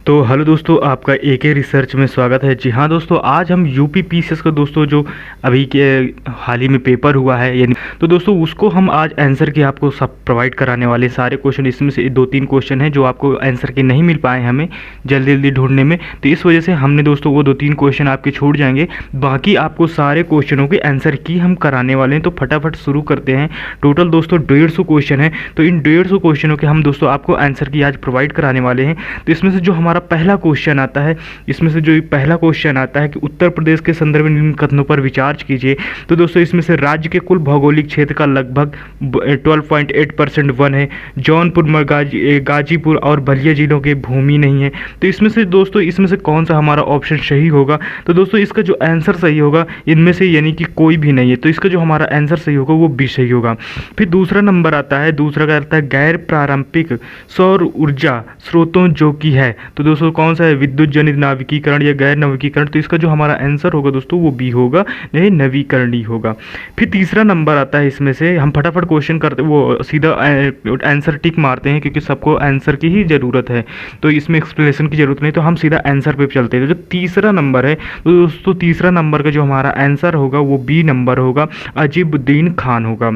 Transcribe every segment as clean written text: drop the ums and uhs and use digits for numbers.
तो हेलो दोस्तों, आपका एके रिसर्च में स्वागत है। जी हाँ दोस्तों, आज हम यूपी पीसीएस का दोस्तों जो अभी के हाल ही में पेपर हुआ है यानी तो दोस्तों उसको हम आज आंसर की आपको सब प्रोवाइड कराने वाले सारे क्वेश्चन। इसमें से 2-3 क्वेश्चन हैं जो आपको आंसर के नहीं मिल पाए हमें जल्दी जल्दी ढूंढने में, तो इस वजह से हमने दोस्तों वो 2-3 क्वेश्चन आपके छूट जाएंगे। बाकी आपको सारे क्वेश्चनों के आंसर की हम कराने वाले हैं, तो फटाफट शुरू करते हैं। टोटल दोस्तों 150 क्वेश्चन है, तो इन 150 क्वेश्चनों के हम दोस्तों आपको आंसर की आज प्रोवाइड कराने वाले हैं। तो इसमें से जो हमारा पहला क्वेश्चन आता है, इसमें से जो पहला क्वेश्चन आता है कि उत्तर प्रदेश के संदर्भ में निम्न कथनों पर विचार कीजिए। तो दोस्तों इसमें से राज्य के कुल भौगोलिक क्षेत्र का लगभग 12.8% वन है। जौनपुर, गाजीपुर और बलिया जिलों के भूमि नहीं है। तो इसमें से दोस्तों इसमें से कौन सा हमारा ऑप्शन सही होगा? तो दोस्तों इसका जो आंसर सही होगा इनमें से यानी कि कोई भी नहीं है, तो इसका जो हमारा आंसर सही होगा वो भी सही होगा। फिर दूसरा नंबर आता है, दूसरा का आता है गैर पारंपरिक सौर ऊर्जा स्रोतों जो कि है। तो दोस्तों कौन सा है? विद्युत जनित नाविकीकरण या गैर नवीकरण। तो इसका जो हमारा आंसर होगा दोस्तों वो बी होगा, नहीं नवीकरणीय होगा। फिर तीसरा नंबर आता है, इसमें से हम फटाफट क्वेश्चन करते वो सीधा आंसर टिक मारते हैं क्योंकि सबको आंसर की ही ज़रूरत है, तो इसमें एक्सप्लेनेशन की जरूरत नहीं, तो हम सीधा आंसर पे चलते हैं। तो जो तीसरा नंबर है तो दोस्तों तीसरा नंबर का जो हमारा आंसर होगा वो बी नंबर होगा, अजीबुद्दीन खान होगा।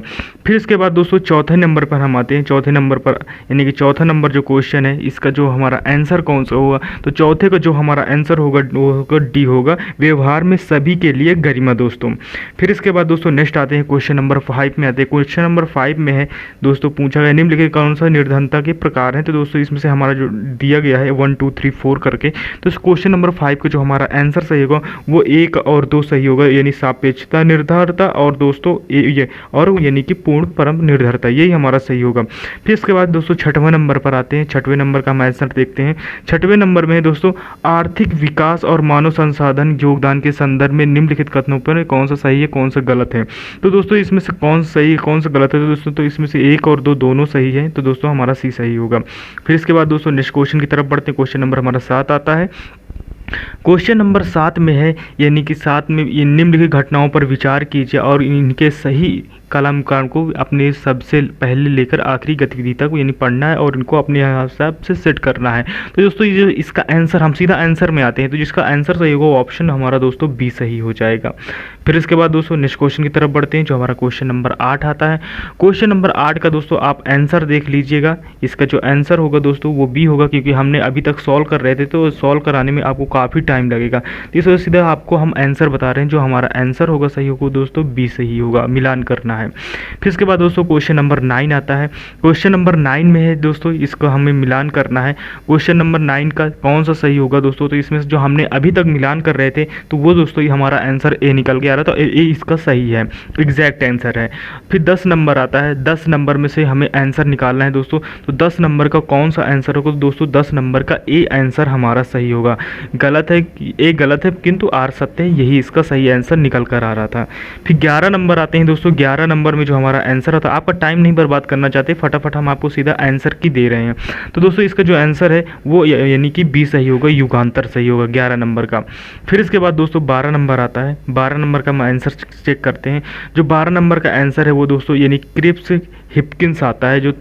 फिर इसके बाद दोस्तों चौथे नंबर पर हम आते हैं। चौथे नंबर पर यानी कि चौथा नंबर जो क्वेश्चन है इसका जो हमारा आंसर कौन सा होगा? तो चौथे का जो हमारा आंसर होगा वो होगा डी होगा, व्यवहार में सभी के लिए गरिमा दोस्तों। फिर इसके बाद दोस्तों नेक्स्ट आते हैं क्वेश्चन नंबर 5 में आते हैं। क्वेश्चन नंबर 5 में है दोस्तों पूछा गया निम्नलिखित कौन सा निर्धनता के प्रकार है। तो दोस्तों इसमें से हमारा जो दिया गया है 1 2 3 4 करके, तो इस क्वेश्चन नंबर 5 का जो हमारा आंसर सही होगा वो 1 और 2 सही होगा, यानी सापेक्षता निर्धारता और दोस्तों ये और यानी कि पूर्ण परम निर्धारता, यही हमारा सही होगा। फिर इसके बाद दोस्तों छठवें नंबर पर आते हैं। छठवें नंबर का हम आंसर देखते हैं। छठवें नंबर में दोस्तों आर्थिक विकास और मानव संसाधन योगदान के संदर्भ में निम्नलिखित कथनों पर कौन सा सही है कौन सा गलत है। तो दोस्तों इसमें से कौन सा सही कौन सा गलत है? तो दोस्तों तो इसमें से 1 और 2 दोनों सही है, तो दोस्तों हमारा सी सही होगा। फिर इसके बाद दोस्तों नेक्स्ट क्वेश्चन की तरफ बढ़ते हैं। क्वेश्चन नंबर हमारा 7 आता है। क्वेश्चन नंबर 7 में है यानी कि 7 में ये निम्नलिखित घटनाओं पर विचार कीजिए और इनके सही कलामकार को अपने सबसे पहले लेकर आखिरी गतिविधि तक यानी पढ़ना है और इनको अपने हिसाब से सेट करना है। तो दोस्तों ये इसका आंसर हम सीधा आंसर में आते हैं, तो जिसका आंसर सही होगा वो ऑप्शन हमारा दोस्तों बी सही हो जाएगा। फिर इसके बाद दोस्तों नेक्स्ट क्वेश्चन की तरफ बढ़ते हैं जो हमारा क्वेश्चन नंबर 8 आता है। क्वेश्चन नंबर 8 का दोस्तों आप आंसर देख लीजिएगा। इसका जो आंसर होगा दोस्तों वो बी होगा, क्योंकि हमने अभी तक सॉल्व कर रहे थे तो सॉल्व कराने में आपको काफ़ी टाइम लगेगा, तो इस वजह से सीधा आपको हम आंसर बता रहे हैं। जो हमारा आंसर होगा सही होगा दोस्तों बी सही होगा, मिलान करना है। फिर इसके बाद दोस्तों क्वेश्चन नंबर 9 आता है। क्वेश्चन नंबर 9 में है दोस्तों इसको हमें मिलान करना है। क्वेश्चन नंबर 9 का कौन सा सही होगा दोस्तों? तो इसमें से जो हमने अभी तक मिलान कर रहे थे तो वो दोस्तों ये हमारा आंसर ए निकल के आ रहा था, तो ए इसका सही है, एग्जैक्ट आंसर है। फिर 10 नंबर आता है। 10 नंबर में से हमें आंसर निकालना है दोस्तों, तो 10 नंबर का कौन सा आंसर होगा? तो दोस्तों 10 नंबर का ए आंसर हमारा सही होगा। गलत है, ए गलत है किंतु आर सत्य है, यही इसका सही आंसर निकल कर आ रहा था। फिर 11 नंबर आते हैं दोस्तों। 11 नंबर में जो हमारा आंसर होता है, आपका टाइम नहीं बर्बाद करना चाहते, फटाफट हम आपको सीधा आंसर की दे रहे हैं। तो दोस्तों इसका जो आंसर है वो यानी कि बी सही होगा, युगांतर सही होगा 11 नंबर का। फिर इसके बाद दोस्तों 12 नंबर आता है। 12 नंबर का हम आंसर चेक करते हैं। जो 12 नंबर का आंसर है वो दोस्तों यानी क्रिप्स हिपकिंस आता है, जो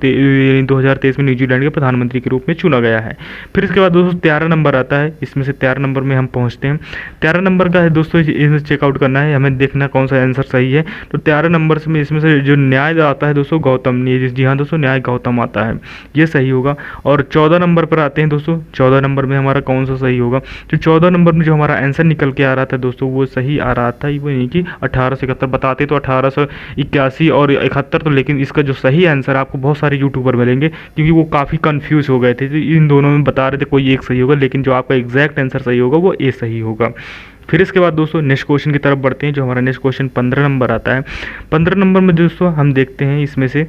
2023 में न्यूजीलैंड के प्रधानमंत्री के रूप में चुना गया है। फिर इसके बाद दोस्तों 13 नंबर आता है। इसमें से 13 नंबर में हम पहुंचते हैं। 13 नंबर का है दोस्तों इसमें चेकआउट करना है, हमें देखना कौन सा आंसर सही है। तो 13 नंबर में इसमें से जो न्याय आता है दोस्तों गौतम, जी हाँ दोस्तों न्याय गौतम आता है, ये सही होगा। और 14 नंबर पर आते हैं दोस्तों। 14 नंबर में हमारा कौन सा सही होगा? तो 14 नंबर में जो हमारा आंसर निकल के आ रहा था दोस्तों वो सही आ रहा था, वो यानी कि 1871 बताते तो 1881 और 71, तो लेकिन इसका जो सही आंसर आपको बहुत सारे यूट्यूबर मिलेंगे क्योंकि वो काफ़ी कंफ्यूज हो गए थे, तो इन दोनों में बता रहे थे कोई एक सही होगा, लेकिन जो आपका एग्जैक्ट आंसर सही होगा वो ए सही होगा। फिर इसके बाद दोस्तों नेक्स्ट क्वेश्चन की तरफ बढ़ते हैं जो हमारा नेक्स्ट क्वेश्चन 15 नंबर आता है। 15 नंबर में दोस्तों हम देखते हैं इसमें से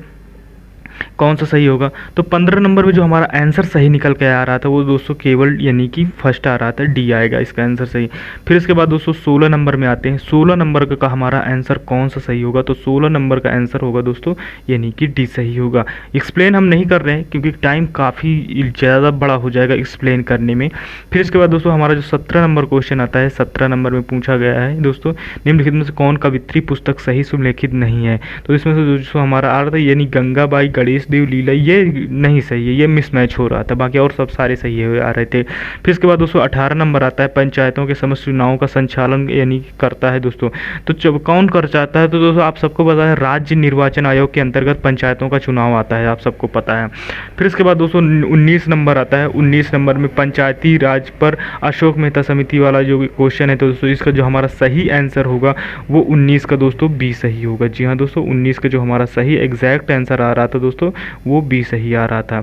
कौन सा सही होगा। तो 15 नंबर में जो हमारा आंसर सही निकल के आ रहा था वो दोस्तों केवल यानी कि फर्स्ट आ रहा था, डी आएगा इसका आंसर सही। फिर इसके बाद दोस्तों 16 नंबर में आते हैं। 16 नंबर का हमारा आंसर कौन सा सही होगा? तो 16 नंबर का आंसर होगा दोस्तों यानी कि डी सही होगा। एक्सप्लेन हम नहीं कर रहे हैं क्योंकि टाइम काफ़ी ज़्यादा बड़ा हो जाएगा एक्सप्लेन करने में। फिर इसके बाद दोस्तों हमारा जो 17 नंबर क्वेश्चन आता है, 17 नंबर में पूछा गया है दोस्तों निम्नलिखित में से कौन कवित्री पुस्तक सही सुलेखित नहीं है। तो इसमें से दोस्तों हमारा आ रहा था यानी गंगाबाई गणेश देव लीला, ये नहीं सही है, ये मिसमैच हो रहा था, बाकी और सब सारे सही आ रहे थे। फिर इसके बाद दोस्तों 18 नंबर आता है पंचायतों के समस्त चुनावों का संचालन यानी करता है दोस्तों। तो जब कौन कर चाहता है, तो दोस्तों आप सबको पता है राज्य निर्वाचन आयोग के अंतर्गत पंचायतों का चुनाव आता है, आप सबको पता है। फिर इसके बाद दोस्तों 19 नंबर आता है। 19 नंबर में पंचायती राज पर अशोक मेहता समिति वाला जो क्वेश्चन है, तो दोस्तों इसका जो हमारा सही आंसर होगा वो 19 का दोस्तों बी सही होगा। जी हाँ दोस्तों, 19 का जो हमारा सही एग्जैक्ट आंसर आ रहा था दोस्तों वो बी सही आ रहा था।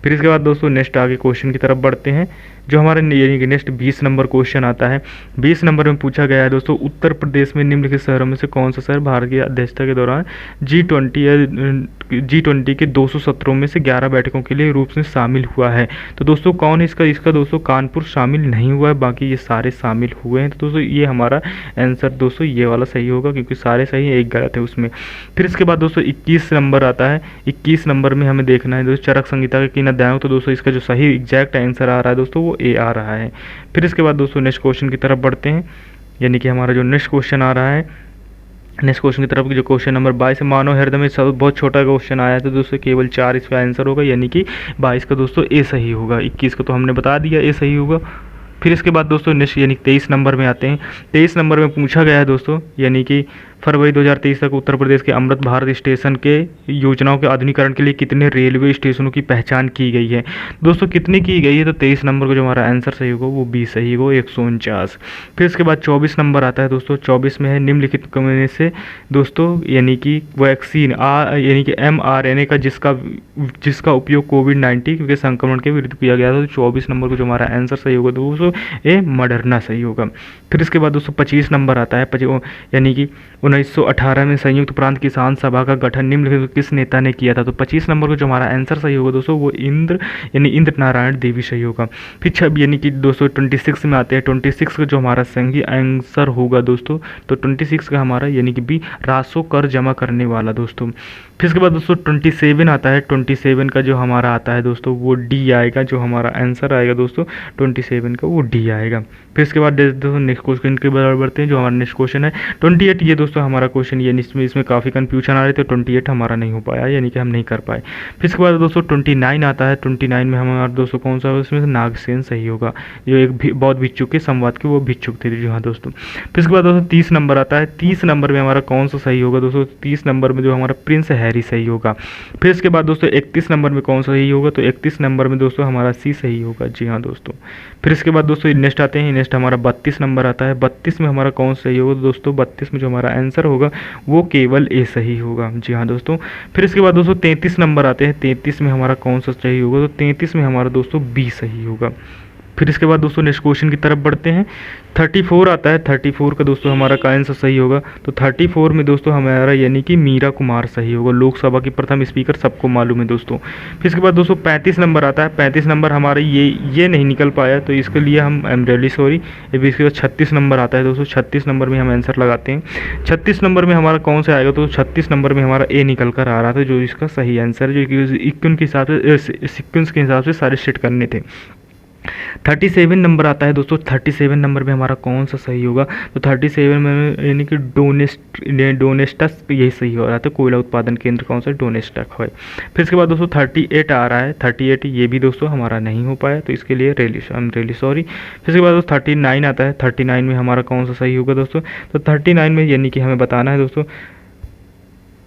फिर इसके बाद दोस्तों नेक्स्ट आगे क्वेश्चन की तरफ बढ़ते हैं। जो हमारे यानी कि नेक्स्ट 20 नंबर क्वेश्चन आता है। 20 नंबर में पूछा गया है दोस्तों, उत्तर प्रदेश में निम्नलिखित शहरों में से कौन सा शहर भारत की अध्यक्षता के दौरान G20 के 200 सत्रों में से 11 बैठकों के लिए रूप में शामिल हुआ है। तो दोस्तों कौन है इसका दोस्तों कानपुर शामिल नहीं हुआ है, बाकी ये सारे शामिल हुए हैं। तो दोस्तों ये हमारा आंसर दोस्तों ये वाला सही होगा, क्योंकि सारे सही है, एक गलत है उसमें। फिर इसके बाद दोस्तों 21 नंबर आता है। 21 नंबर में हमें देखना है दोस्तों चरक संहिता के किन अध्यायों, तो दोस्तों इसका जो सही एग्जैक्ट आंसर आ रहा है दोस्तों वो ए आ रहा है। फिर इसके बाद दोस्तों नेक्स्ट क्वेश्चन की तरफ बढ़ते हैं, यानी कि हमारा जो नेक्स्ट क्वेश्चन आ रहा है, नेक्स्ट क्वेश्चन की तरफ जो क्वेश्चन नंबर 22 मानव हृदय में सब बहुत छोटा क्वेश्चन आया है, तो दोस्तों केवल 4 इसका आंसर होगा, यानी कि 22 का दोस्तों ए सही होगा। 21 का तो हमने बता दिया ए सही होगा। फिर इसके बाद दोस्तों नेक्स्ट यानी 23 नंबर में आते हैं। 23 नंबर में पूछा गया है दोस्तों, यानी कि फरवरी 2023 तक उत्तर प्रदेश के अमृत भारत स्टेशन के योजनाओं के आधुनिकीकरण के लिए कितने रेलवे स्टेशनों की पहचान की गई है। दोस्तों कितनी की गई है, तो 23 नंबर को जो हमारा आंसर सही होगा वो बी सही होगा, 149। फिर इसके बाद 24 नंबर आता है दोस्तों। 24 में है निम्नलिखित में से दोस्तों यानी कि वैक्सीन यानी कि mRNA का जिसका उपयोग कोविड-19 के संक्रमण के विरुद्ध किया गया था। तो 24 नंबर को जो हमारा आंसर सही होगा दोस्तों ए मॉडर्ना सही होगा। फिर इसके बाद दोस्तों 25 नंबर आता है, यानी कि 1918 में संयुक्त प्रांत किसान सभा का गठन निम्नलिखित किस नेता ने किया था। तो 25 नंबर को जो हमारा आंसर सही होगा दोस्तों वो इंद्र नारायण देवी सही होगा। फिर यानी कि दोस्तों 26 में आते हैं। 26 का जो हमारा सही आंसर होगा दोस्तों, तो 26 का हमारा यानी कि बी रासो कर जमा करने वाला दोस्तों। फिर इसके बाद दोस्तों 27 आता है। 27 का जो हमारा आता है दोस्तों वो डी आएगा, जो हमारा आंसर आएगा दोस्तों 27 का वो डी आएगा। फिर इसके बाद दोस्तों नेक्स्ट क्वेश्चन के बराबर बढ़ते हैं। जो हमारा नेक्स्ट क्वेश्चन है 28, ये दोस्तों हमारा क्वेश्चन ये इसमें काफ़ी कन्फ्यूजन आ रहे थे, 28 हमारा नहीं हो पाया, यानी कि हम नहीं कर पाए। फिर इसके बाद दोस्तों 29 आता है। 29 में हमारा दोस्तों कौन सा है, उसमें से नागसेन सही होगा, जो एक बौद्ध भिक्षुक के संवाद के वो भिक्षुक थे जी हाँ दोस्तों। फिर इसके बाद दोस्तों 30 नंबर आता है। 30 नंबर में हमारा कौन सा सही होगा दोस्तों, 30 नंबर में जो हमारा प्रिंस हैरी सही होगा। फिर इसके बाद दोस्तों 31 नंबर में कौन सा सही होगा, तो 31 नंबर में दोस्तों हमारा सी सही होगा जी हाँ दोस्तों। फिर इसके बाद दोस्तों नेक्स्ट आते हैं। नेक्स्ट हमारा 32 नंबर आता है। 32 में हमारा कौन सही होगा दोस्तों, 32 में जो हमारा आंसर होगा वो केवल ए सही होगा जी हाँ दोस्तों। फिर इसके बाद दोस्तों 33 नंबर आते हैं। 33 में हमारा कौन सा सही होगा, तो 33 में हमारा दोस्तों बी सही होगा। फिर इसके बाद दोस्तों नेक्स्ट क्वेश्चन की तरफ बढ़ते हैं। 34 आता है। 34 का दोस्तों हमारा का आंसर सही होगा, तो 34 में दोस्तों हमारा यानी कि मीरा कुमार सही होगा, लोकसभा की प्रथम स्पीकर, सबको मालूम है दोस्तों। फिर इसके बाद दोस्तों 35 नंबर आता है। 35 नंबर हमारा ये नहीं निकल पाया, तो इसके लिए हम आई एम रियली सॉरी। इसके बाद 36 नंबर आता है दोस्तों। 36 नंबर में हम आंसर लगाते हैं। 36 नंबर में हमारा कौन सा आएगा, तो 36 नंबर में हमारा ए निकल कर आ रहा था, जो इसका सही आंसर है, जो कि इक्विन के हिसाब से सीक्वेंस के हिसाब से सारे सेट करने थे। 37 नंबर आता है दोस्तों। 37 नंबर में हमारा कौन सा सही होगा, तो 37 में यानी कि डोनेस्टस यही सही हो रहा था, कोयला उत्पादन केंद्र कौन सा, डोनेस्टक है। फिर इसके बाद दोस्तों 38 आ रहा है। 38 ये भी दोस्तों हमारा नहीं हो पाया, तो इसके लिए रियली सॉरी। फिर इसके बाद दोस्तों 39 आता है। 39 में हमारा कौन सा सही होगा दोस्तों, तो 39 में यानी कि हमें बताना है दोस्तों,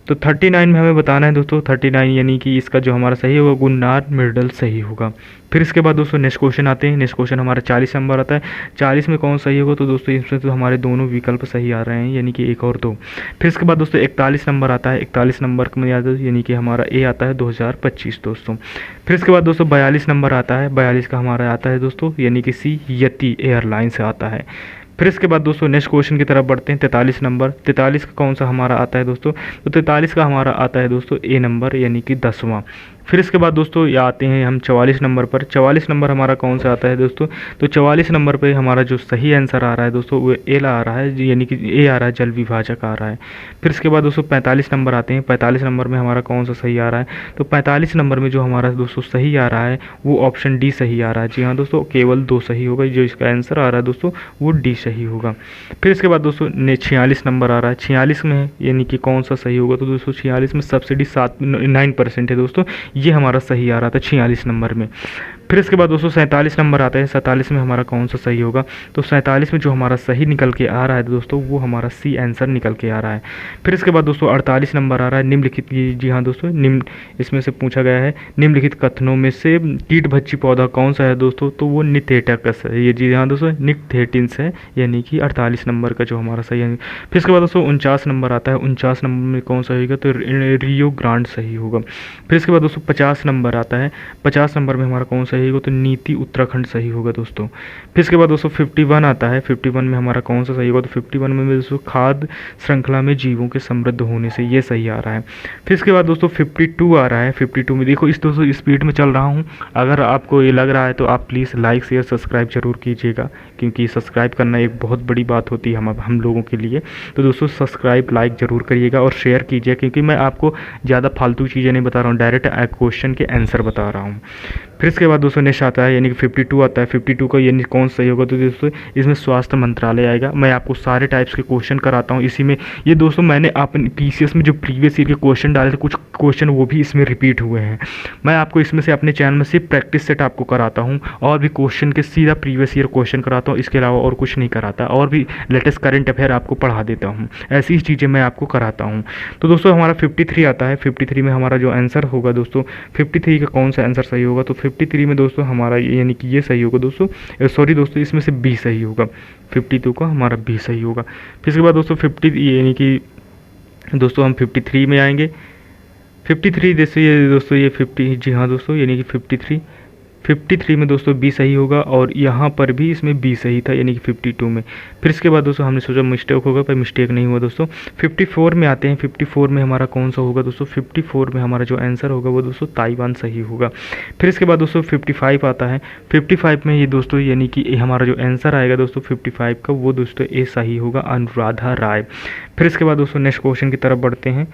तो 39 में हमें बताना है दोस्तों 39 यानी कि इसका जो हमारा सही होगा गुन्नार मिर्डल सही होगा। फिर इसके बाद दोस्तों नेक्स्ट क्वेश्चन आते हैं। नेक्स्ट क्वेश्चन हमारा 40 नंबर आता है। 40 में कौन सही होगा, तो दोस्तों इसमें तो हमारे दोनों विकल्प सही आ रहे हैं, यानी कि 1 और 2। फिर इसके बाद दोस्तों 41 नंबर आता है। 41 नंबर में याद है यानी कि हमारा ए आता है 2025 दोस्तों। फिर इसके बाद दोस्तों 42 नंबर आता है। 42 का हमारा आता है दोस्तों यानी कि सी यति एयरलाइन से आता है। फिर इसके बाद दोस्तों नेक्स्ट क्वेश्चन की तरफ बढ़ते हैं। 43 नंबर। 43 का कौन सा हमारा आता है दोस्तों, तो 43 का हमारा आता है दोस्तों ए नंबर यानी कि 10वां। फिर इसके बाद दोस्तों ये आते हैं हम 44 नंबर पर। 44 नंबर हमारा कौन सा आता है दोस्तों, तो 44 नंबर पे हमारा जो सही आंसर आ रहा है दोस्तों वो एल आ रहा है, यानी कि ए आ रहा है, जल विभाजक आ रहा है। फिर इसके बाद दोस्तों 45 नंबर आते हैं। 45 नंबर में हमारा कौन सा सही आ रहा है, तो 45 नंबर में जो हमारा दोस्तों सही आ रहा है वो ऑप्शन डी सही आ रहा है। जी हाँ दोस्तों, केवल 2 सही होगा, जो इसका आंसर आ रहा है दोस्तों वो डी सही होगा। फिर इसके बाद दोस्तों 46 नंबर आ रहा है। 46 में यानी कि कौन सा सही होगा, तो दोस्तों 46 में सब्सिडी 9% है दोस्तों, ये हमारा सही आ रहा था 46 नंबर में। फिर इसके बाद दोस्तों 47 नंबर आता है। 47 में हमारा कौन सा सही होगा, तो 47 में जो हमारा सही निकल के आ रहा है दोस्तों वो हमारा सी आंसर निकल के आ रहा है। फिर इसके बाद दोस्तों 48 नंबर आ रहा है। निम्नलिखित, जी हाँ दोस्तों, इसमें से पूछा गया है निम्नलिखित कथनों में से कीटभक्षी पौधा कौन सा है दोस्तों, तो वो निथेटकस है। ये जी हाँ दोस्तों निकथेटिन्स है, यानी कि 48 नंबर का जो हमारा सही है। फिर इसके बाद दोस्तों 49 नंबर आता है। 49 नंबर में कौन सा होगा, तो रियो ग्रांड सही होगा। फिर इसके बाद दोस्तों 50 नंबर आता है। 50 नंबर में हमारा कौन सा होगा, तो नीति उत्तराखंड सही होगा दोस्तों। फिर इसके बाद दोस्तों 51 आता है। 51 में हमारा कौन सा सही होगा, तो 51 में दोस्तों खाद्य श्रृंखला में जीवों के समृद्ध होने से, ये सही आ रहा है। फिर इसके बाद दोस्तों 52 आ रहा है। 52 में देखो इस दोस्तों स्पीड में चल रहा हूँ, अगर आपको ये लग रहा है तो आप प्लीज़ लाइक शेयर सब्सक्राइब जरूर कीजिएगा, क्योंकि सब्सक्राइब करना एक बहुत बड़ी बात होती है हम लोगों के लिए। तो दोस्तों सब्सक्राइब लाइक ज़रूर करिएगा और शेयर कीजिए, क्योंकि मैं आपको ज़्यादा फालतू चीज़ें नहीं बता रहा हूँ, डायरेक्ट क्वेश्चन के आंसर बता रहा हूँ। फिर इसके बाद दोस्तों नेक्स्ट आता है, यानी कि 52 आता है। 52 का यानी कौन सही होगा, तो दोस्तों इसमें स्वास्थ्य मंत्रालय आएगा। मैं आपको सारे टाइप्स के क्वेश्चन कराता हूँ इसी में। ये दोस्तों मैंने अपने पीसीएस में जो प्रीवियस ईयर के क्वेश्चन डाले थे, कुछ क्वेश्चन वो भी इसमें रिपीट हुए हैं। मैं आपको इसमें से अपने चैनल में सिर्फ प्रैक्टिस सेट आपको कराता हूँ, और भी क्वेश्चन के सीधा प्रीवियस ईयर क्वेश्चन कराता हूँ, इसके अलावा और कुछ नहीं कराता, और भी लेटेस्ट करंट अफेयर आपको पढ़ा देता हूँ। ऐसी ही चीज़ें मैं आपको कराता हूँ। तो दोस्तों हमारा 53 आता है। 53 में हमारा जो आंसर होगा दोस्तों, 53 का कौन सा आंसर सही होगा, तो 53 में दोस्तों हमारा यानी कि ये सही होगा दोस्तों, सॉरी दोस्तों इसमें से बी सही होगा। 52 का हमारा बी सही होगा। फिर इसके बाद दोस्तों 50 यानी कि दोस्तों हम 53 में आएंगे। 53 जैसे ये दोस्तों ये 50, जी हाँ दोस्तों, यानी कि 53 में दोस्तों बी सही होगा, और यहाँ पर भी इसमें बी सही था, यानी कि 52 में। फिर इसके बाद दोस्तों हमने सोचा मिस्टेक होगा, पर मिस्टेक नहीं हुआ दोस्तों। 54 में आते हैं। 54 में हमारा कौन सा होगा दोस्तों, 54 में हमारा जो आंसर होगा वो दोस्तों ताइवान सही होगा। फिर इसके बाद दोस्तों 55 आता है। 55 में ये दोस्तों यानी कि हमारा जो आंसर आएगा दोस्तों 55 का, वो दोस्तों ए सही होगा, अनुराधा राय। फिर इसके बाद दोस्तों नेक्स्ट क्वेश्चन की तरफ बढ़ते हैं।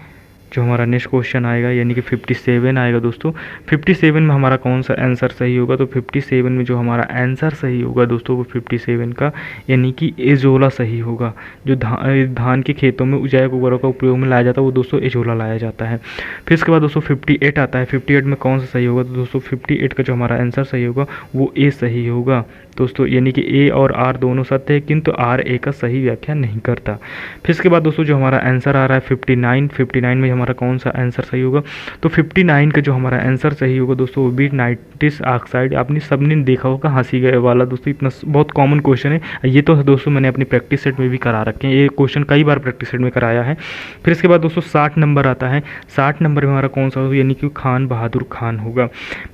जो हमारा नेक्स्ट क्वेश्चन आएगा यानी कि 57 आएगा दोस्तों। 57 में हमारा कौन सा आंसर सही होगा, तो 57 में जो हमारा आंसर सही होगा दोस्तों वो 57 का यानी कि एजोला सही होगा। जो धान के खेतों में जैविक उर्वरकों का उपयोग में लाया जाता है वो दोस्तों एजोला लाया जाता है। फिर इसके बाद दोस्तों 58 आता है। 58 में कौन सा सही होगा, तो दोस्तों 58 का जो हमारा आंसर सही होगा वो ए सही होगा दोस्तों, यानी कि ए और आर दोनों सत्य है, किंतु आर ए का सही व्याख्या नहीं करता। फिर इसके बाद दोस्तों जो हमारा आंसर आ रहा है 59 में हमारा कौन सा आंसर सही होगा, तो 59 का जो हमारा आंसर सही होगा दोस्तों वो भी नाइट्रस ऑक्साइड। आपने सबने देखा होगा हंसी गए वाला दोस्तों, इतना बहुत कॉमन क्वेश्चन है ये, तो दोस्तों मैंने अपनी प्रैक्टिस सेट में भी करा रखे हैं, ये क्वेश्चन कई बार प्रैक्टिस सेट में कराया है। फिर इसके बाद दोस्तों 60 नंबर आता है। 60 नंबर में हमारा कौन सा होगा, यानी कि खान बहादुर खान होगा।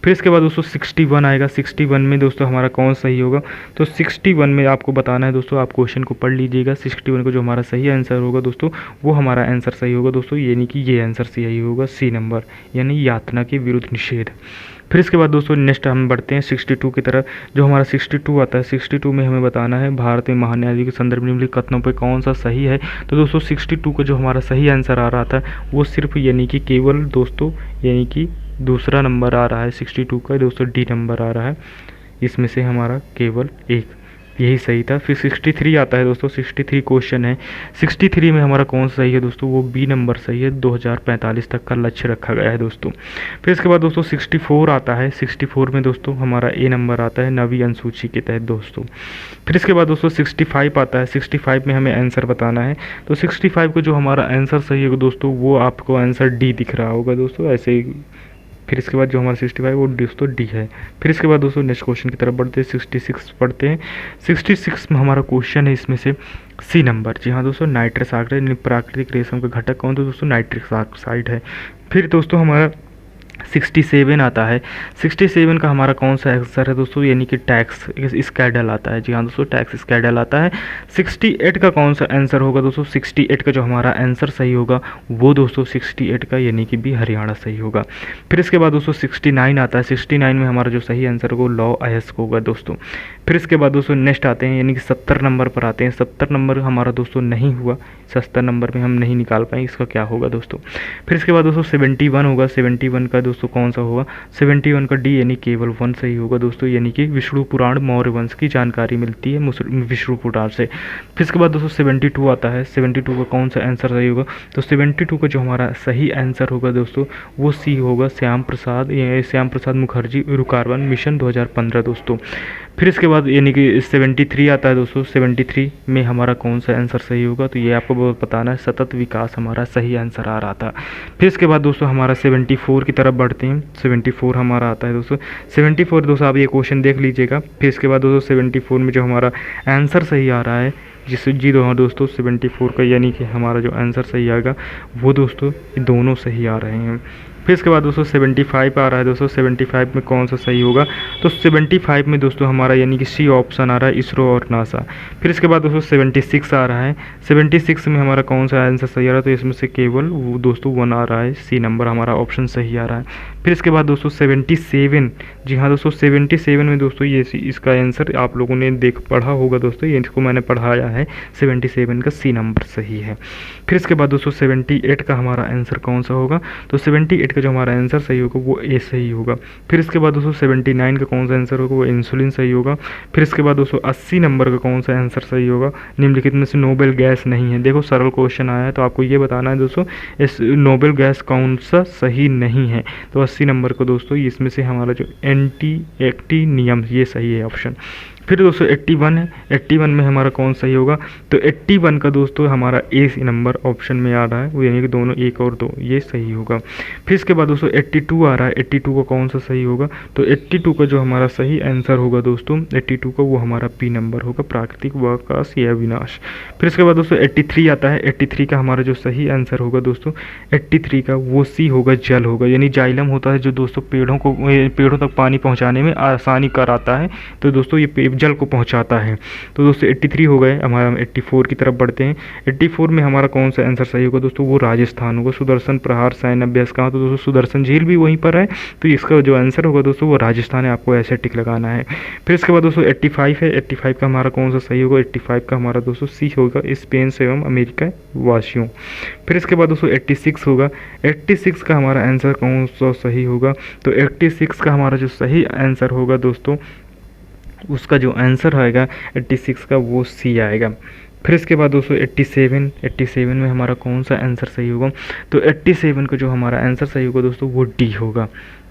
फिर इसके बाद दोस्तों 61 आएगा। 61 में दोस्तों हमारा कौन सही होगा, तो 61 में आपको बताना है दोस्तों, आप क्वेश्चन को पढ़ लीजिएगा। 61 का जो हमारा सही आंसर होगा दोस्तों वो हमारा आंसर सही होगा दोस्तों, यानी कि ये आंसर सही होगा सी नंबर, यानी यातना के विरुद्ध निषेध। फिर इसके बाद दोस्तों नेक्स्ट हम बढ़ते हैं 62 की तरफ। जो हमारा 62 आता है, 62 में हमें बताना है भारत में महान्यायालय के संदर्भ में निम्नलिखित कथनों पर कौन सा सही है। तो दोस्तों 62 का जो हमारा सही आंसर आ रहा था वो सिर्फ यानी कि केवल दोस्तों यानी कि दूसरा नंबर आ रहा है 62 का दोस्तों, डी नंबर आ रहा है, इसमें से हमारा केवल एक यही सही था। फिर 63 आता है दोस्तों। 63 क्वेश्चन है। 63 में हमारा कौन सा सही है दोस्तों, वो बी नंबर सही है, 2045 तक का लक्ष्य रखा गया है दोस्तों। फिर इसके बाद दोस्तों 64 आता है। 64 में दोस्तों हमारा ए नंबर आता है नवी अनुसूची के तहत दोस्तों। फिर इसके बाद दोस्तों 65 आता है। 65 में हमें आंसर बताना है, तो 65 को जो हमारा आंसर सही है दोस्तों वो आपको आंसर डी दिख रहा होगा दोस्तों, ऐसे ही। फिर इसके बाद जो हमारा 65 वो दोस्तों डी है। फिर इसके बाद दोस्तों नेक्स्ट क्वेश्चन की तरफ बढ़ते हैं। 66 पढ़ते हैं। 66 में हमारा क्वेश्चन है इसमें से सी नंबर, जी हाँ दोस्तों, नाइट्रस ऑक्साइड प्राकृतिक रेशम का घटक कौन, तो दोस्तों नाइट्रिक ऑक्साइड है। फिर दोस्तों हमारा 67 आता है। 67 का हमारा कौन सा आंसर है दोस्तों, यानी कि टैक्स स्कैडल आता है। जी हाँ दोस्तों, टैक्स स्कैडल आता है। 68 का कौन सा आंसर होगा दोस्तों, 68 का जो हमारा आंसर सही होगा वो दोस्तों 68 का यानी कि भी हरियाणा सही होगा। फिर इसके बाद दोस्तों 69 आता है। 69 में हमारा जो सही आंसर होगा लॉ अयस्क होगा दोस्तों। फिर इसके बाद दोस्तों नेक्स्ट आते हैं, यानी कि 70 नंबर पर आते हैं। 70 नंबर हमारा दोस्तों नहीं हुआ, 70 नंबर में हम नहीं निकाल पाएंगे, इसका क्या होगा दोस्तों। फिर इसके बाद दोस्तों 71 होगा। 71 का दोस्तों कौन सा होगा, 71 का डी यानी केवल 1 सही होगा दोस्तों, यानी कि विष्णु पुराण मौर्य वंश की जानकारी मिलती है विष्णु पुराण से। फिर इसके बाद दोस्तों 72 आता है। 72 का कौन सा आंसर सही होगा, तो 72 का जो हमारा सही आंसर होगा दोस्तों वो सी होगा, श्याम प्रसाद मुखर्जी कार्बन मिशन 2015 दोस्तों। फिर इसके बाद यानी कि 73 आता है दोस्तों। 73 में हमारा कौन सा आंसर सही होगा, तो ये आपको बताना है, सतत विकास हमारा सही आंसर आ रहा था। फिर इसके बाद दोस्तों हमारा 74 की तरफ बढ़ते हैं। 74 हमारा आता है दोस्तों। 74 दोस्तों आप ये क्वेश्चन देख लीजिएगा। फिर इसके बाद दोस्तों 74 में जो हमारा आंसर सही आ रहा है जिससे जी दोस्तों 74 का यानी कि हमारा जो आंसर सही आएगा वो दोस्तों दोनों सही आ रहे हैं। फिर इसके बाद दोस्तों 75 आ रहा है दोस्तों। 75 में कौन सा सही होगा, तो 75 में दोस्तों हमारा यानी कि सी ऑप्शन आ रहा है, इसरो और नासा। फिर इसके बाद दोस्तों 76 आ रहा है। 76 में हमारा कौन सा आंसर सही आ रहा है, तो इसमें से केवल वो दोस्तों 1 आ रहा है, सी नंबर हमारा ऑप्शन सही आ रहा है। फिर इसके बाद दोस्तों 77, जी हाँ दोस्तों 77 में दोस्तों ये इसका आंसर आप लोगों ने पढ़ा होगा दोस्तों, ये इसको मैंने पढ़ाया है। 77 का सी नंबर सही है। फिर इसके बाद दोस्तों 78 का हमारा आंसर कौन सा होगा, तो 78 का जो हमारा आंसर सही होगा वो ए सही होगा। फिर इसके बाद दोस्तों 79 का कौन सा आंसर होगा, वो इंसुलिन सही होगा। फिर इसके बाद दोस्तों 80 नंबर का कौन सा आंसर सही होगा, निम्नलिखित में से नोबेल गैस नहीं है। देखो सरल क्वेश्चन आया है तो आपको ये बताना है दोस्तों इस नोबेल गैस कौन सा सही नहीं है, तो 80 नंबर को दोस्तों इसमें से हमारा जो एक्टिनियम ये सही है ऑप्शन। फिर दोस्तों 81 है। 81 में हमारा कौन सही होगा, तो 81 का दोस्तों हमारा ए नंबर ऑप्शन में आ रहा है, वो यानी कि दोनों 1 और 2 ये सही होगा। फिर इसके बाद दोस्तों 82 आ रहा है। 82 का कौन सा सही होगा, तो 82 का जो हमारा सही आंसर होगा दोस्तों 82 का वो हमारा पी नंबर होगा, प्राकृतिक विकास या विनाश। फिर इसके बाद दोस्तों 83 आता है। 83 का हमारा जो सही आंसर होगा दोस्तों 83 का वो सी होगा, जल होगा, यानी जाइलम होता है जो दोस्तों पेड़ों तक पानी पहुँचाने में आसानी कराता है, तो दोस्तों ये जल को पहुंचाता है। तो दोस्तों 83 हो गए, हमारा 84 की तरफ बढ़ते हैं। 84 में हमारा कौन सा आंसर सही होगा दोस्तों, वो राजस्थान होगा, सुदर्शन प्रहार सैन्य अभ्यास कहाँ, तो दोस्तों सुदर्शन झील भी वहीं पर है, तो इसका जो आंसर होगा दोस्तों वो राजस्थान है, आपको ऐसे टिक लगाना है। फिर इसके बाद दोस्तों 85 है। 85 का हमारा कौन सा सही होगा, 85 का हमारा दोस्तों सी होगा, स्पेन से एवं अमेरिका वासियों। फिर इसके बाद दोस्तों 86 होगा। 86 का हमारा आंसर कौन सा सही होगा, तो 86 का हमारा जो सही आंसर होगा दोस्तों उसका जो आंसर आएगा 86 का वो सी आएगा। फिर इसके बाद दोस्तों 87 में हमारा कौन सा आंसर सही होगा, तो 87 का जो हमारा आंसर सही होगा दोस्तों वो डी होगा।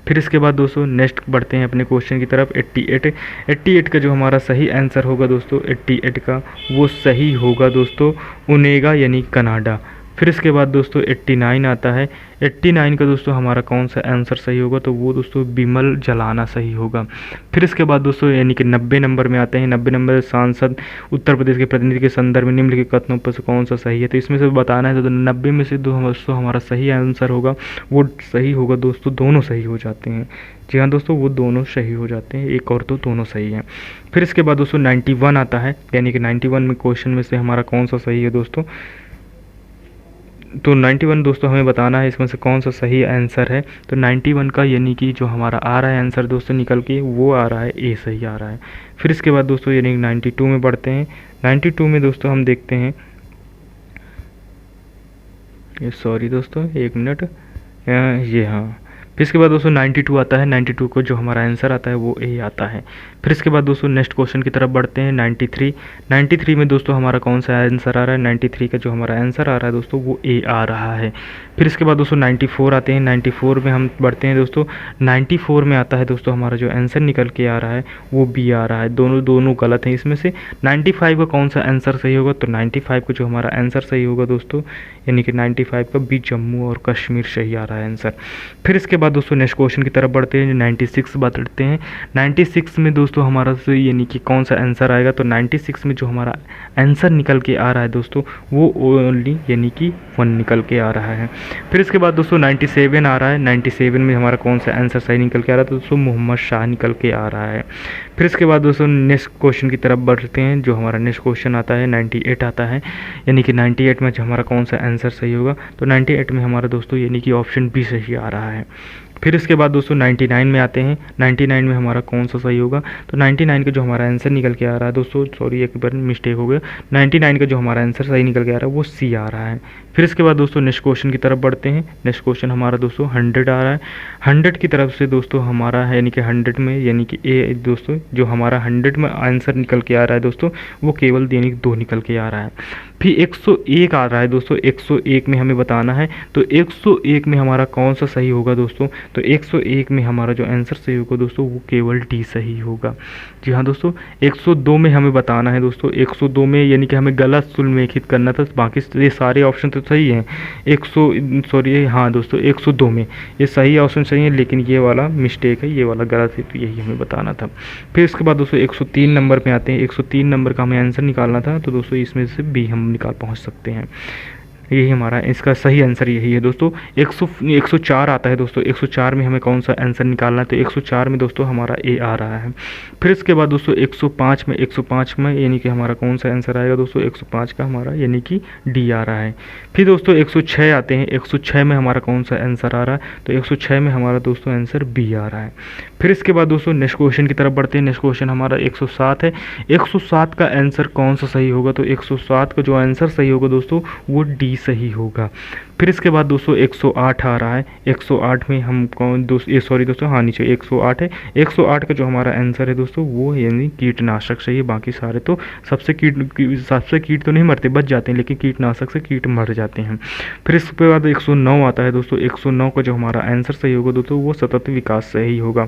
फिर इसके बाद दोस्तों नेक्स्ट बढ़ते हैं अपने क्वेश्चन की तरफ। 88 का जो हमारा सही आंसर होगा दोस्तों 88 का वो सही होगा दोस्तों ओनेगा यानी कनाडा। फिर इसके बाद दोस्तों 89 आता है। 89 का दोस्तों हमारा कौन सा आंसर सही होगा, तो वो दोस्तों बिमल जलाना सही होगा। फिर इसके बाद दोस्तों यानी कि 90 नंबर में आते हैं। 90 नंबर सांसद उत्तर प्रदेश के प्रतिनिधि के संदर्भ में निम्नलिखित कथनों पर से कौन सा सही है, तो इसमें से बताना है। तो 90 में से दोस्तों हमारा सही आंसर होगा वो सही होगा दोस्तों, दोनों सही हो जाते हैं। जी हाँ दोस्तों वो दोनों सही हो जाते हैं, एक और दोनों सही हैं। फिर इसके बाद दोस्तों 91 आता है, यानी कि 91 में क्वेश्चन में से हमारा कौन सा सही है दोस्तों, तो 91 दोस्तों हमें बताना है इसमें से कौन सा सही आंसर है। तो 91 का यानी कि जो हमारा आ रहा है आंसर दोस्तों निकल के वो आ रहा है ए सही आ रहा है। फिर इसके बाद दोस्तों यानी 92 में बढ़ते हैं। 92 में दोस्तों हम देखते हैं, ये सॉरी दोस्तों एक मिनट, ये हाँ। फिर इसके बाद दोस्तों 92 आता है। 92 को जो हमारा आंसर आता है वो ए आता है। फिर इसके बाद दोस्तों नेक्स्ट क्वेश्चन की तरफ बढ़ते हैं। 93 में दोस्तों हमारा कौन सा आंसर आ रहा है, 93 का जो हमारा आंसर आ रहा है दोस्तों वो ए आ रहा है। फिर इसके बाद दोस्तों 94 आते हैं। 94 में हम बढ़ते हैं दोस्तों। 94 में आता है दोस्तों हमारा जो आंसर निकल के आ रहा है वो बी आ रहा है, दोनों गलत हैं इसमें से। 95 का कौन सा आंसर सही होगा, तो 95 का जो हमारा आंसर सही होगा दोस्तों यानी कि 95 का बी जम्मू और कश्मीर सही आ रहा है आंसर। फिर इसके बाद दोस्तों नेक्स्ट क्वेश्चन की तरफ बढ़ते हैं। 96 बढ़ते हैं। 96 में दोस्तों हमारा यानी कि कौन सा आंसर आएगा, तो 96 में जो हमारा आंसर निकल के आ रहा है दोस्तों वो ओनली यानी कि 1 निकल के आ रहा है। फिर इसके बाद दोस्तों 97 आ रहा है। 97 में हमारा कौन सा आंसर सही निकल के आ रहा है, तो दोस्तों मोहम्मद शाह निकल के आ रहा है। फिर इसके बाद दोस्तों नेक्स्ट क्वेश्चन की तरफ बढ़ते हैं। जो हमारा नेक्स्ट क्वेश्चन आता है 98 आता है, यानी कि 98 में जो हमारा कौन सा आंसर सही होगा, तो 98 में हमारा दोस्तों यानी कि ऑप्शन बी सही आ रहा है। फिर इसके बाद दोस्तों 99 में आते हैं। 99 में हमारा कौन सा सही होगा, तो 99 का जो हमारा आंसर निकल के आ रहा है दोस्तों, सॉरी एक बार मिस्टेक हो गया, 99 का जो हमारा आंसर सही निकल के आ रहा है वो सी आ रहा है। फिर इसके बाद दोस्तों नेक्स्ट क्वेश्चन की तरफ बढ़ते हैं। नेक्स्ट क्वेश्चन हमारा दोस्तों 100 आ रहा है। 100 की तरफ से दोस्तों हमारा है यानी कि 100 में यानी कि ए दोस्तों जो हमारा 100 में आंसर निकल के आ रहा है दोस्तों वो केवल यानी कि 2 निकल के आ रहा है। फिर 101 आ रहा है दोस्तों। 101 में हमें बताना है, तो 101 में हमारा कौन सा सही होगा दोस्तों, तो 101 में हमारा जो आंसर सही होगा दोस्तों वो केवल डी सही होगा। जी हाँ दोस्तों, 102 में हमें बताना है दोस्तों। 102 में यानी कि हमें गलत सुमेलित करना था, बाकी ये सारे ऑप्शन तो सही हैं। 100 हाँ दोस्तों 102 में ये सही ऑप्शन सही है, लेकिन ये वाला मिस्टेक है, ये वाला गलत है, तो यही हमें बताना था। फिर इसके बाद दोस्तों 103 नंबर पे आते हैं। 103 नंबर का हमें आंसर निकालना था, तो दोस्तों इसमें से बी हम निकाल पहुंच सकते हैं। यही हमारा इसका सही आंसर यही है दोस्तों। 104 आता है दोस्तों। 104 में हमें कौन सा आंसर निकालना है, तो 104 में दोस्तों हमारा ए आ रहा है। फिर इसके बाद दोस्तों 105 में यानी कि हमारा कौन सा आंसर आएगा दोस्तों, 105 का हमारा यानी कि डी आ रहा है। फिर दोस्तों 106 आते हैं। 106 में हमारा कौन सा आंसर आ रहा है, तो 106 में हमारा दोस्तों आंसर बी आ रहा है। फिर इसके बाद दोस्तों नेक्स्ट क्वेश्चन की तरफ बढ़ते हैं। नेक्स्ट क्वेश्चन हमारा 107 है। 107 का आंसर कौन सा सही होगा, तो 107 का जो आंसर सही होगा दोस्तों वो डी सही होगा। फिर इसके बाद दोस्तों 108 आ रहा है। 108 में हम कौन दोस्तों हाँ नीचे 108 है। 108 का जो हमारा आंसर है दोस्तों वो यानी कीटनाशक सही है। बाकी सारे तो सबसे कीट तो नहीं मरते, बच जाते हैं, लेकिन कीटनाशक से कीट मर जाते हैं। फिर इसके बाद 109 आता है दोस्तों। 109 का जो हमारा आंसर सही होगा दोस्तों वो सतत विकास सही होगा।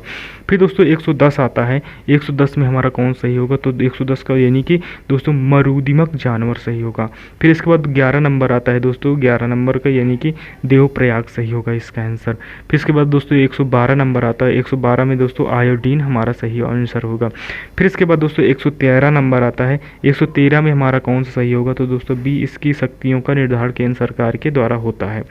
फिर दोस्तों 110 आता है। 110 में हमारा कौन सही होगा, तो 110 का यानी कि दोस्तों मरुदिमक जानवर सही होगा। फिर इसके बाद 11 नंबर आता है दोस्तों। 11 नंबर का यानी कि देवप्रयाग सही होगा इसका आंसर। फिर इसके बाद दोस्तों 112 नंबर आता है। 112 में दोस्तों आयोडीन हमारा सही आंसर होगा। फिर इसके बाद दोस्तों 113 नंबर आता है। 113 में हमारा कौन सा सही होगा, तो दोस्तों बी इसकी शक्तियों का निर्धारण केंद्र सरकार के द्वारा होता है।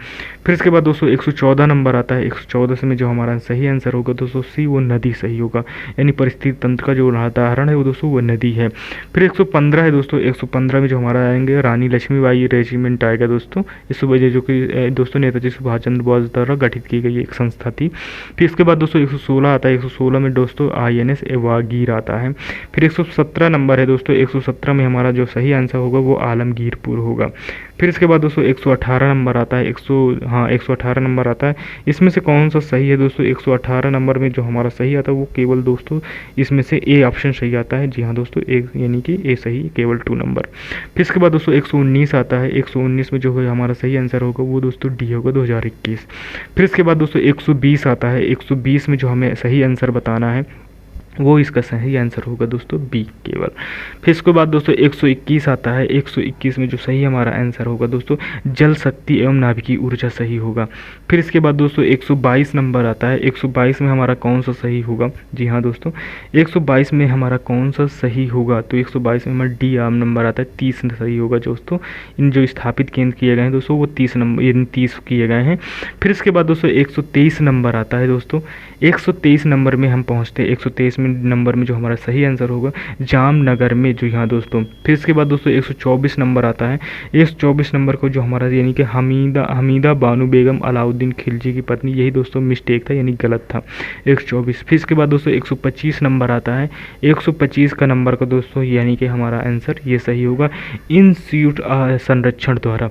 फिर इसके बाद दोस्तों 114 नंबर आता है। 114 में जो हमारा सही आंसर होगा दोस्तों सी वो नदी सही होगा, यानी परिस्थिति तंत्र का जो उदाहरण है वो दोस्तों वो नदी है। फिर 115 है दोस्तों। 115 में जो हमारा आएंगे रानी लक्ष्मीबाई रेजिमेंट आएगा दोस्तों। इस वजह जो कि दोस्तों नेताजी सुभाष चंद्र बोस द्वारा गठित की गई एक संस्था थी। फिर इसके बाद दोस्तों 116 आता है। 116 में दोस्तों INS एवागीर आता है। फिर 117 नंबर है दोस्तों। 117 में हमारा जो सही आंसर होगा वो आलमगीरपुर होगा। फिर इसके बाद दोस्तों 118 नंबर आता है। 118 नंबर आता है। इसमें से कौन सा सही है दोस्तों, 118 नंबर में जो हमारा सही आता है वो केवल दोस्तों इसमें से ए ऑप्शन सही आता है। जी हाँ दोस्तों, एक यानी कि ए सही केवल 2 नंबर। फिर इसके बाद दोस्तों 119 आता है। 119 में जो है हमारा सही आंसर होगा वो दोस्तों डी होगा 2021। फिर इसके बाद दोस्तों 120 आता है। 120 में जो हमें सही आंसर बताना है वो इसका सही आंसर होगा दोस्तों बी केवल। फिर इसके बाद दोस्तों 121 आता है। 121 में जो सही हमारा आंसर होगा दोस्तों जल शक्ति एवं नाभिकीय ऊर्जा सही होगा। फिर इसके बाद दोस्तों 122 नंबर आता है। 122 में हमारा कौन सा सही होगा, जी हाँ दोस्तों 122 में हमारा कौन सा सही होगा, तो 122 में हमारा डी आम नंबर आता है। 30 सही होगा दोस्तों। इन जो स्थापित केंद्र किए गए हैं दोस्तों वो 30 नंबर यानी 30 किए गए हैं। फिर इसके बाद दोस्तों 123 नंबर आता है दोस्तों। 123 नंबर में हम पहुँचते हैं। 123 नंबर में जो हमारा सही आंसर होगा जामनगर में, जो यहाँ दोस्तों। फिर इसके बाद दोस्तों 124 नंबर आता है। 124 नंबर को जो हमारा यानी कि हमीदा बानो बेगम अलाउद्दीन खिलजी की पत्नी, यही दोस्तों मिस्टेक था यानी गलत था 124। फिर इसके बाद दोस्तों 125 नंबर आता है। 125 का नंबर का दोस्तों यानी कि हमारा आंसर ये सही होगा इंस्टीट्यूट संरक्षण द्वारा।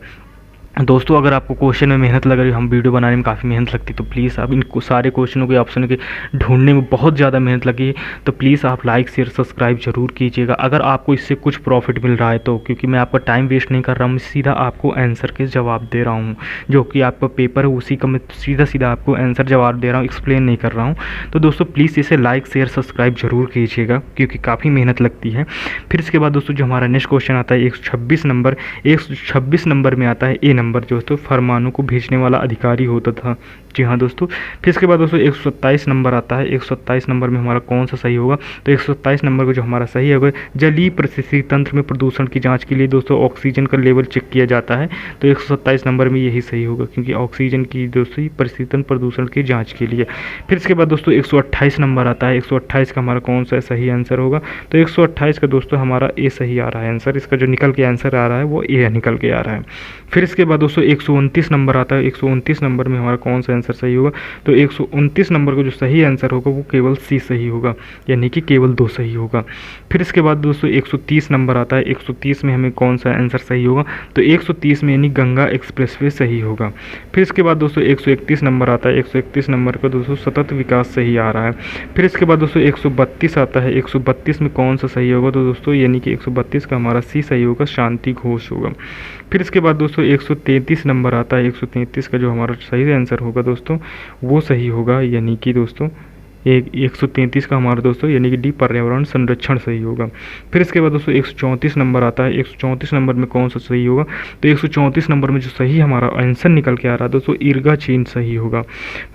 दोस्तों अगर आपको क्वेश्चन में मेहनत लग रही है, हम वीडियो बनाने में काफ़ी मेहनत लगती है, तो प्लीज़ आप इनको सारे क्वेश्चनों के ऑप्शन के ढूंढने में बहुत ज़्यादा मेहनत लगी है, तो प्लीज़ आप लाइक शेयर सब्सक्राइब जरूर कीजिएगा। अगर आपको इससे कुछ प्रॉफिट मिल रहा है तो, क्योंकि मैं आपका टाइम वेस्ट नहीं कर रहा हूँ, मैं सीधा आपको आंसर के जवाब दे रहा हूँ। जो कि आपका पेपर है उसी का मैं सीधा आपको आंसर जवाब दे रहा हूँ, एक्सप्लेन नहीं कर रहा हूँ। तो दोस्तों प्लीज़ इसे लाइक शेयर सब्सक्राइब जरूर कीजिएगा, क्योंकि काफ़ी मेहनत लगती है। फिर इसके बाद दोस्तों जो हमारा नेक्स्ट क्वेश्चन आता है 126 नंबर। 126 नंबर में आता है ए नंबर, जो दोस्तों फरमानों को भेजने वाला अधिकारी होता था। जी हाँ दोस्तों। फिर इसके बाद दोस्तों 127 नंबर आता है। 127 नंबर में हमारा कौन सा सही होगा? तो 127 नंबर को जो हमारा सही होगा, जलीय पारिस्थितिकी तंत्र में प्रदूषण की जांच के लिए दोस्तों ऑक्सीजन का लेवल चेक किया जाता है। तो 127 नंबर में यही सही होगा, क्योंकि ऑक्सीजन की दोस्तों पारिस्थितिकी प्रदूषण की जाँच के लिए। फिर इसके बाद दोस्तों 128 नंबर आता है। 128 का हमारा कौन सा सही आंसर होगा? तो 128 का दोस्तों हमारा ए सही आ रहा है आंसर। इसका जो निकल के आंसर आ रहा है वो ए निकल के आ रहा है। फिर इसके बाद दोस्तों 129 नंबर आता है। 129 नंबर में हमारा कौन सा आंसर सही होगा? तो 129 नंबर का जो सही आंसर होगा वो केवल सी सही होगा, यानी कि केवल 2 सही होगा। फिर इसके बाद दोस्तों 130 नंबर आता है। 130 में हमें कौन सा आंसर सही होगा? तो 130 में यानी गंगा एक्सप्रेसवे सही होगा। फिर इसके बाद दोस्तों 131 नंबर आता है। 131 नंबर का दोस्तों सतत विकास सही आ रहा है। फिर इसके बाद दोस्तों 132 आता है। 132 में कौन सा सही होगा? तो दोस्तों यानी कि 132 का हमारा सी सही होगा, शांति घोष होगा। फिर इसके बाद दोस्तों 133 नंबर आता है। 133 का जो हमारा सही आंसर होगा दोस्तों वो सही होगा, यानी कि दोस्तों 133 का हमारा दोस्तों यानी कि डी पर्यावरण संरक्षण सही होगा। फिर इसके बाद दोस्तों 134 नंबर आता है। 134 नंबर में कौन सा सही होगा? तो 134 नंबर में जो सही हमारा आंसर निकल के आ रहा है दोस्तों ईर्गा चीन सही होगा।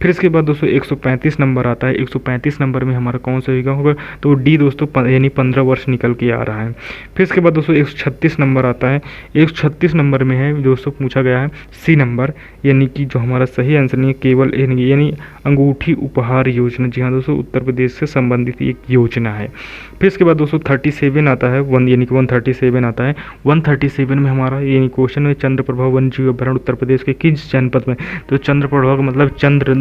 फिर इसके बाद दोस्तों 135 नंबर आता है। 135 नंबर में हमारा कौन सा होगा? तो डी दोस्तों यानी 15 वर्ष निकल के आ रहा है। फिर इसके बाद दोस्तों 136 नंबर आता है। 136 नंबर में है दोस्तों पूछा गया है सी नंबर, यानी कि जो हमारा सही आंसर नहीं है केवल यानी अंगूठी उपहार योजना। जी हाँ दोस्तों, उत्तर प्रदेश से संबंधित एक योजना है। फिर इसके बाद दोस्तों 37 आता है, यानी कि 137 आता है। 137 में हमारा यानी क्वेश्चन में चंद्रप्रभा वन्य जीव अभयारण्य उत्तर प्रदेश के किस जनपद में? तो चंद्रप्रभा का मतलब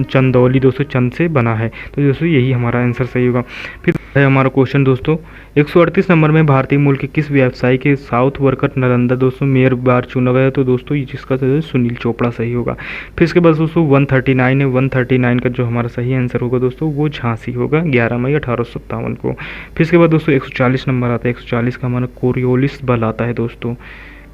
चंदौली दोस्तों चंद से बना है। तो दोस्तों यही हमारा आंसर सही होगा। फिर है हमारा क्वेश्चन दोस्तों 138 नंबर में भारतीय मूल के किस व्यवसायी के साउथ वर्कट नालंदा दोस्तों मेयर बार चुना गया? तो दोस्तों जिसका सुनील चोपड़ा सही होगा। फिर इसके बाद दोस्तों 139 है। 139 का जो हमारा सही आंसर होगा दोस्तों वो झांसी होगा 11 मई 1857 को। फिर इसके बाद दोस्तों 140 नंबर आता है। 140 का हमारा कोरियोलिस बल आता है दोस्तों।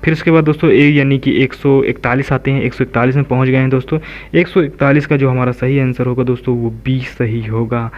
फिर इसके बाद दोस्तों यानी कि 141 आते हैं। 141 में पहुंच गए हैं दोस्तों। 141 का जो हमारा सही आंसर होगा दोस्तों वो 20 सही होगा।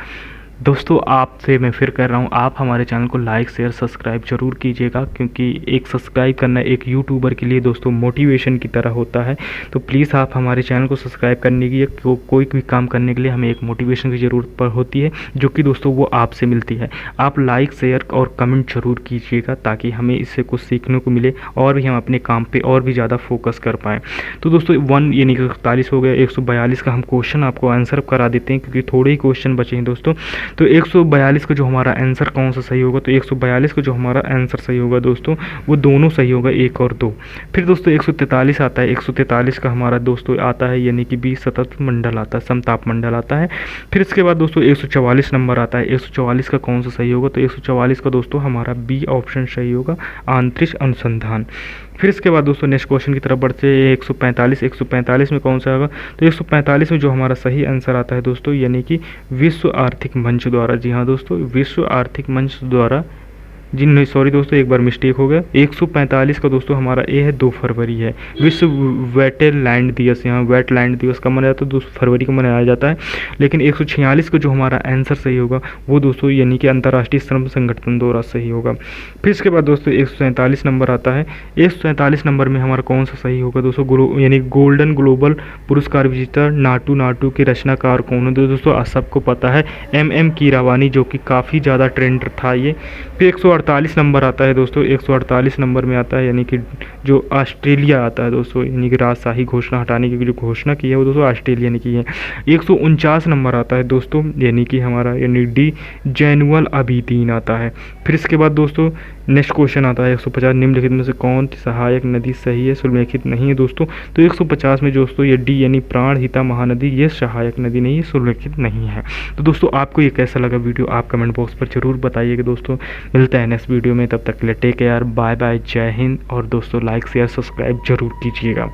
दोस्तों आपसे मैं फिर कह रहा हूँ, आप हमारे चैनल को लाइक शेयर सब्सक्राइब जरूर कीजिएगा, क्योंकि एक सब्सक्राइब करना एक यूट्यूबर के लिए दोस्तों मोटिवेशन की तरह होता है। तो प्लीज़ आप हमारे चैनल को सब्सक्राइब करने की कोई भी काम करने के लिए हमें एक मोटिवेशन की ज़रूरत होती है, जो कि दोस्तों वो आपसे मिलती है। आप लाइक शेयर और कमेंट जरूर कीजिएगा, ताकि हमें इससे कुछ सीखने को मिले और भी हम अपने काम पर और भी ज़्यादा फोकस कर पाएँ। तो दोस्तों 1 यानी कि 41 हो गया। 142 का हम क्वेश्चन आपको आंसर करा देते हैं, क्योंकि थोड़े ही क्वेश्चन बचे हैं दोस्तों। तो 142 का जो हमारा आंसर कौन सा सही होगा? तो 142 का जो हमारा आंसर सही होगा दोस्तों वो दोनों सही होगा, 1 और 2। फिर दोस्तों 143 आता है। 143 का हमारा दोस्तों आता है यानी कि 20 सतत मंडल आता है, समताप मंडल आता है। फिर इसके बाद दोस्तों 144 नंबर आता है। 144 का कौन सा सही होगा? तो 144 का दोस्तों हमारा बी ऑप्शन सही होगा, अंतरिक्ष अनुसंधान। फिर इसके बाद दोस्तों नेक्स्ट क्वेश्चन की तरफ बढ़ते हैं। 145 145 में कौन सा होगा? तो 145 में जो हमारा सही आंसर आता है दोस्तों यानी कि विश्व आर्थिक मंच द्वारा। जी हाँ दोस्तों, विश्व आर्थिक मंच द्वारा। जी नहीं सॉरी दोस्तों, एक बार मिस्टेक हो गया। 145 का दोस्तों हमारा ए है 2 फरवरी है, विश्व वेटलैंड दिवस। यहाँ वेटलैंड दिवस कब मनाया जाता है? 2 फरवरी को मनाया जाता है। लेकिन 146 का जो हमारा आंसर सही होगा वो दोस्तों यानी कि अंतर्राष्ट्रीय श्रम संगठन द्वारा सही होगा। फिर इसके बाद दोस्तों 147 नंबर आता है। 147 नंबर में हमारा कौन सा सही होगा दोस्तों? यानी गोल्डन ग्लोबल पुरस्कार विजेता नाटू के रचनाकार कौन है? दोस्तों सबको पता है MM कीरावानी, जो कि काफ़ी ज़्यादा ट्रेंड था ये। फिर 148 नंबर आता है दोस्तों। 148 नंबर में आता है यानी कि जो ऑस्ट्रेलिया आता है दोस्तों, यानी कि राजशाही घोषणा हटाने की जो घोषणा की है वो दोस्तों ऑस्ट्रेलिया ने की है। 149 नंबर आता है दोस्तों यानी कि हमारा यानी डी जैनुअल अबीदीन आता है। फिर इसके बाद दोस्तों नेक्स्ट क्वेश्चन आता है 150 निम्नलिखित में से कौन सी सहायक नदी सही है? सुल्लेखित नहीं है दोस्तों। तो 150 में दोस्तों ये डी यानी प्राणहिता महानदी ये सहायक नदी नहीं है, सुल्लेखित नहीं है। तो दोस्तों आपको ये कैसा लगा वीडियो आप कमेंट बॉक्स पर जरूर बताइएगा दोस्तों। मिलता है नेक्स्ट वीडियो में, तब तक के लिए टेक केयर, बाय बाय, जय हिंद। और दोस्तों लाइक शेयर सब्सक्राइब जरूर कीजिएगा।